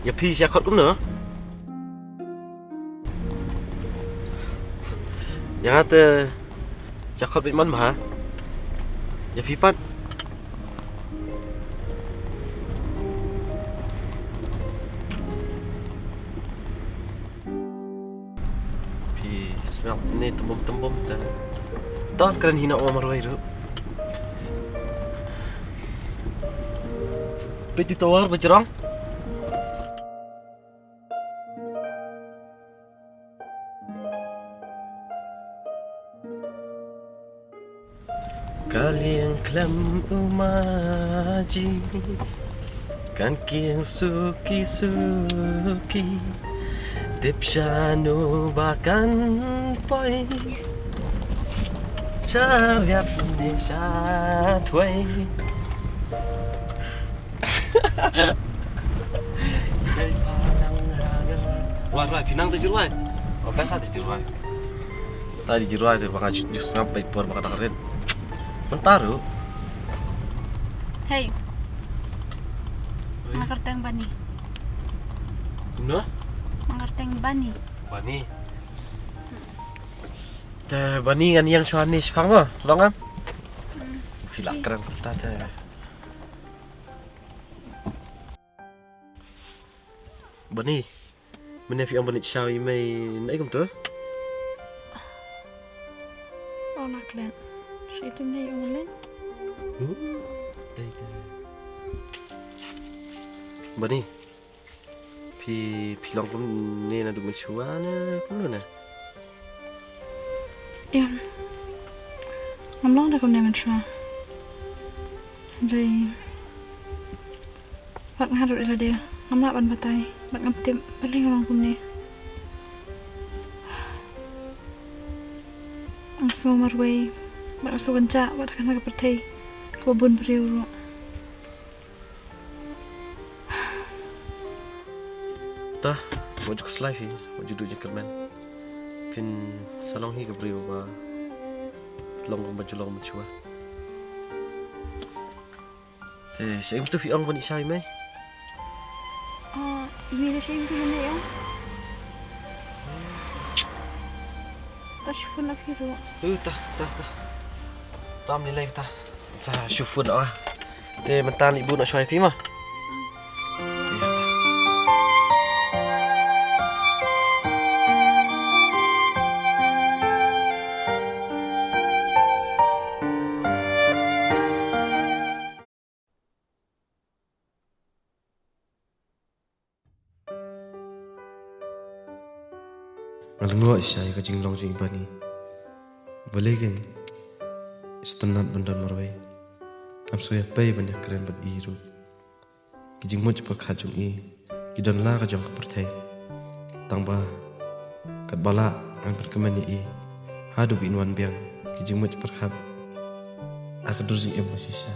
อย่าพี่เสียคดcũng nữa nhà tơ chắc khot bị mất mà hảอย่าพี่ปัดพี่สนับนี่ตะบมแต่ตอนกันหินะออกมาไว้รู้ไปติดตัวไปจรอง Kalian kelam umaji kan kian suki Dipshanu bahkan poi Syariat Indonesia tuai Wah, Rai, pinang tu jiruai. Apa sah tu jiruai? Tadi jiruai tu bakal just sampai por bakal dengerin. Mentaru. Hei. Mengerti yang bani? Gimana? Mengerti yang bani? Bani. Bani kan yang Swanis, faham tak? Long am? Hilak keren kita tu. Bani. Mana fi ambon chau mai nai kum tu? Oh nak len. Situ ni yang len. Dai. Bani. Pi long kum ni na du menchua na kum na. Ya. Ngomong dah kum ni menchua. Jadi. Wat ngadut ila dia. Ngomong ban batai. Bạn ngập tiệm bắt lên lòng cùng nè ang semua marway bạn so ganca bạn akan nak pertai kebun beriu Tah mau juk slide hi mau juk duduk kerman pin salong hi ke beriu ba long baju mencua saya mesti fi ong bani sai mai يمين شيء يمكن أن يوم تشوفنا في روح تah tam ni lai ta sa shufun ah te mentan ibu nak syai pi mah Malungwa isya ka jinglong jing bani. Balegen istanat bandan marwai. Am soya pai banyak keren bad iru. Kijing muj pa khajung I. Kidan la ka jong ka perthai. Tangba kat bala an perkemani I. Hadu bi inwan biang kijing muj perkhat. Akadurzi emosisa.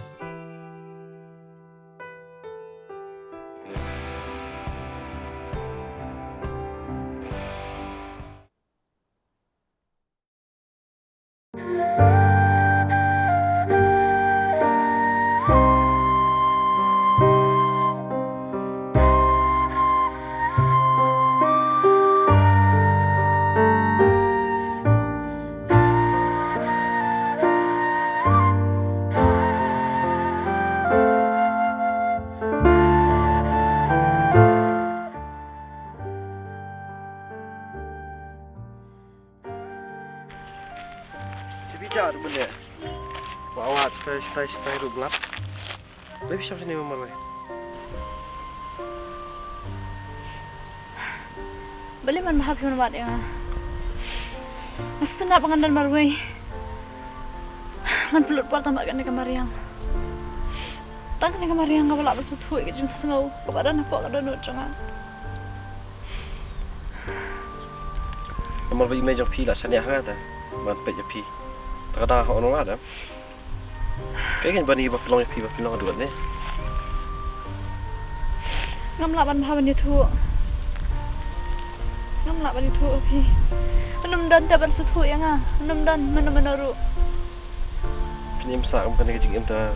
Bicara tu benda. Awat stay ru gelap. Lebih siapa sini memang. Boleh man mahap yun buat ya. Mesti nak pengandal marway. Ngan pelut buat tambah kan kemariang. Tang ni kemariang kau balak besut hui kecil sesengau. Kepada nampak ada nut jangan. Nomor bagi meja pi lah sania hanga ta. Man pej pi. Kada orang ada. Kayaknya bani bapilong dua ni. Ngam laban bahawan itu. Ngam laban itu pi. Menum dan dapat suatu yang menum dan menaru. Kini imsak bukan kecing imta.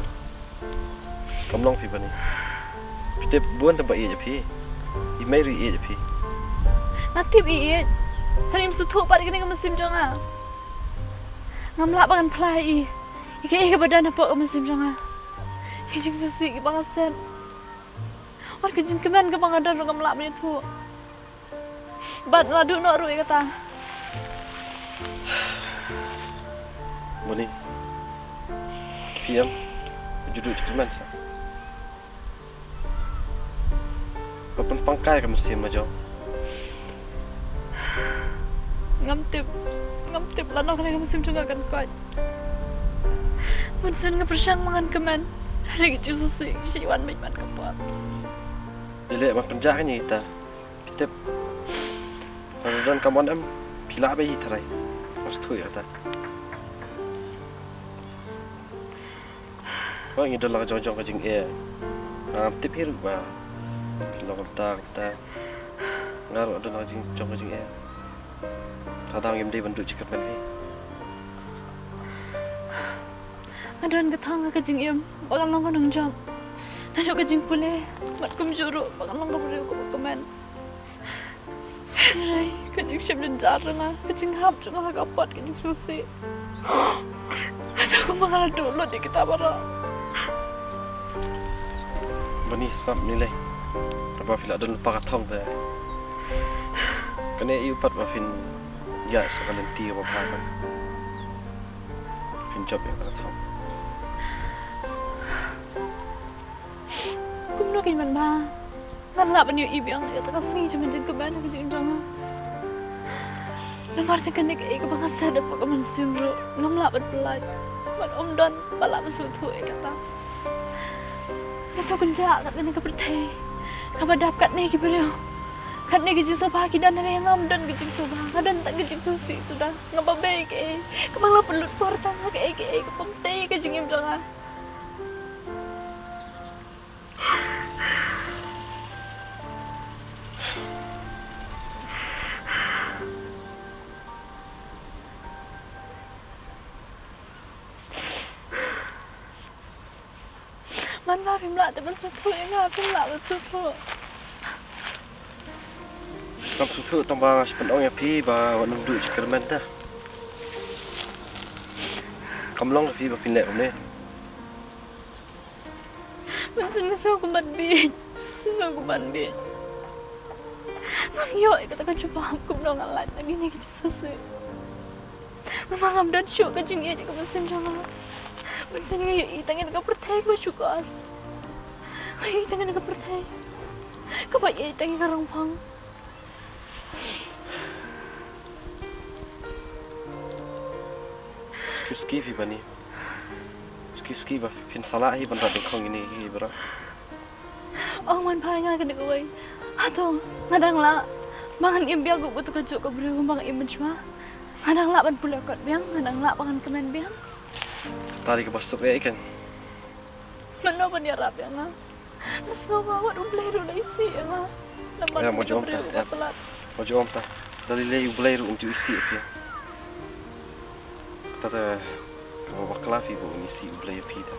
Kamlong pi bani. Kita buan tempat ia je pi. Imei ri je pi. Natip i hari im sutu pada kini kemesim jonga. Ngamlak bangan pelai ike badan apa kemesim jonga. Kijing susi ke bangasen. War kijing kemen ke bangadan ro ngamlak bani tu. Bat ladu no ru kata. Bani. Piam juduk kemen sa. Papan pangkai ke mesin majo. Ngamtip lanang kena kemesim jonga kan kuat. Munsen ngepersang mangan kemen. Hari kijing susi siwan baik man kapal. Ile mak penjak ni kita. Pitep. Dan kamu am pila bayi terai. Mas tu ya ta. Kau ingin dolar jauh-jauh ke jing tip hiru ba. Pila kita ngaruh dolar jauh ke jing kadang yang dia bentuk cikap ni. Aduan ketang ke jing bakal long nang jam. Nado ke jing pule, mat kum juru bakal long ke beriu ke kemen. Rai ke jing syam dan jarang ke jing hap juga kapat ke jing susi. Asal aku bakal dulu di kita bara. Bani sam nilai. Apa fila don lupa katong tu. Kena iu pat mafin ya sekalian tiga apa fin job yang katong. Kung man ba? Nalap niyo ibang ya tak singi cuma jeng keban ke jeng jama. Namar te kanik e ke banga sadap ka man simro ngamlap at pelat. Mat om don balap sutu e kata. Kaso kunja kat ni ka pertai. Ka badap kat ni ki beriu. Kat ni ke jeng soba ki dan hari ngam dan ke jeng soba. Kadan tak ke jeng susi sudah ngababe ke. Kemala pelut portang ke pemtei ke jeng jama. Man pimla te basutu inga pimla basutu. Kam sutu tambah sepenuh yang pi ba wan duduk cikerman dah. Kamlong pi ba pinlek ni. Mansun ngeso aku banbin. Ngeso aku banbin. Ngam yo kata kan cuba aku belum ngalat lagi ni kita selesai. Ngam dan syuk ke jing je ke mesin jangan. Mansun ngayo tangan ka pertai ko syukar. Ay tangan ka pertai. Kapag tangan ka rangpang. Ski bani. Ski ba fin salah hi bandar kong ini hi bra. Oh man pa nga kena kawai. Ato ngadang la. Mangan imbia ko butuh kajuk ko bro bang image ma. Ngadang la ban pula kot biang, ngadang la pangan kemen biang. Tadi ke masuk ya ikan. Mana pun ya rap ya nga. Mas bawa wat ublay ru isi ya nga. Ya mau jom tak. Mau jom tak. Dari lay ublay ru untuk isi ya. Tata kalau baklafi bu isi ublay ya pida.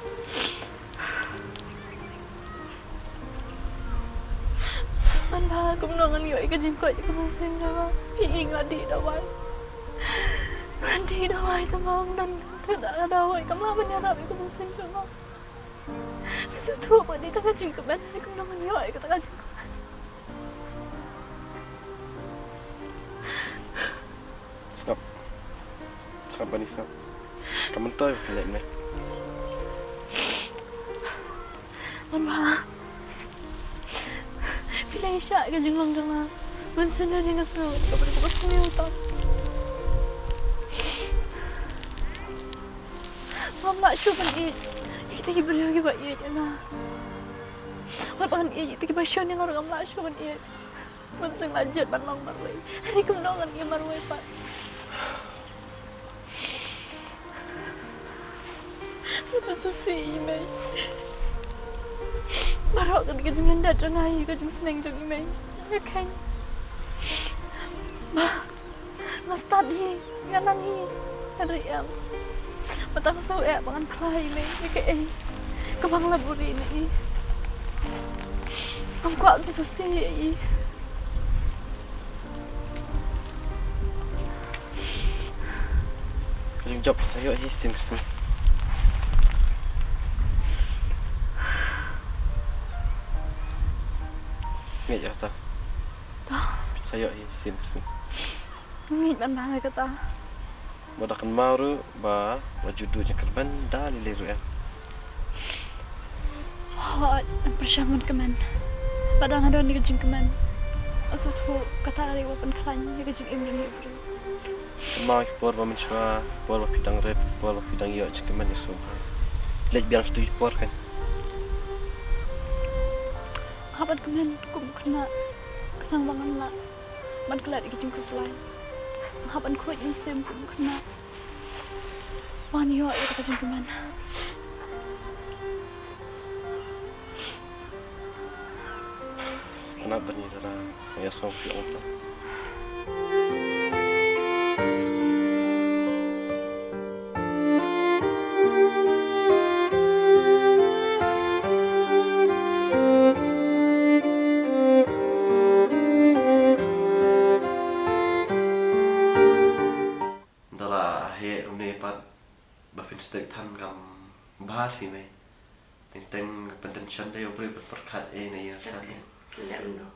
Man ba kum nongan yo ika jim ko ika masin jama. Ii ngadi dawai. Ngadi dawai tamang dan tidak ada dawai kamaban ya rap ika masin jama. Kasi tu apa di tengah jing keban kum nongan yo ika tengah jing keban. Skap bani skap. Kamu tahu pilih ni. Man ba. Pilih isya ke jing long jama. Mansin na jing asmo. Kapag ko asmo utang. Mama syupan it. Kita beriu ke ba it na. Wat pangan it kita pasyon yang orang amla syupan it. Mansin lanjut banong marway. Hari kumdongan ke marway pa. Kita susi imay. Barok kan kajing landat jangai kajing seneng jang imay. Okay. Mas tadi nganan hi. Hari yang matang so pangan pelai imay. Ke kabang laburi ini. Ông quạo cái số xe ấy. Kajing job sayo hi sim sim. Nge ya ta. Sayo hi sim sim. Ngit ban kata. Modakan maru ba wajudu kerban dali liru ya. Hot bersama keman. Padang ada ni kejing keman. Asal tu kata hari wapan kelan ni kejing imran ni bro. Kemau por ba menshwa, por ba pidang red, por ba pidang yo kerban ni so. Lej biang stu por kan. Kapan keman kum kena kenang bangan lah. Man kelat kejing keselai. Kapan kuat ni sim kum kena. Wan yo ya kejing keman. Kenapa ni dara? Ya so fi onta. Dara he rune pat ba fin stek than kam ba thi mai. Teng teng pentension dai obre pat khat e nei ya sa. Lẹ mình đâu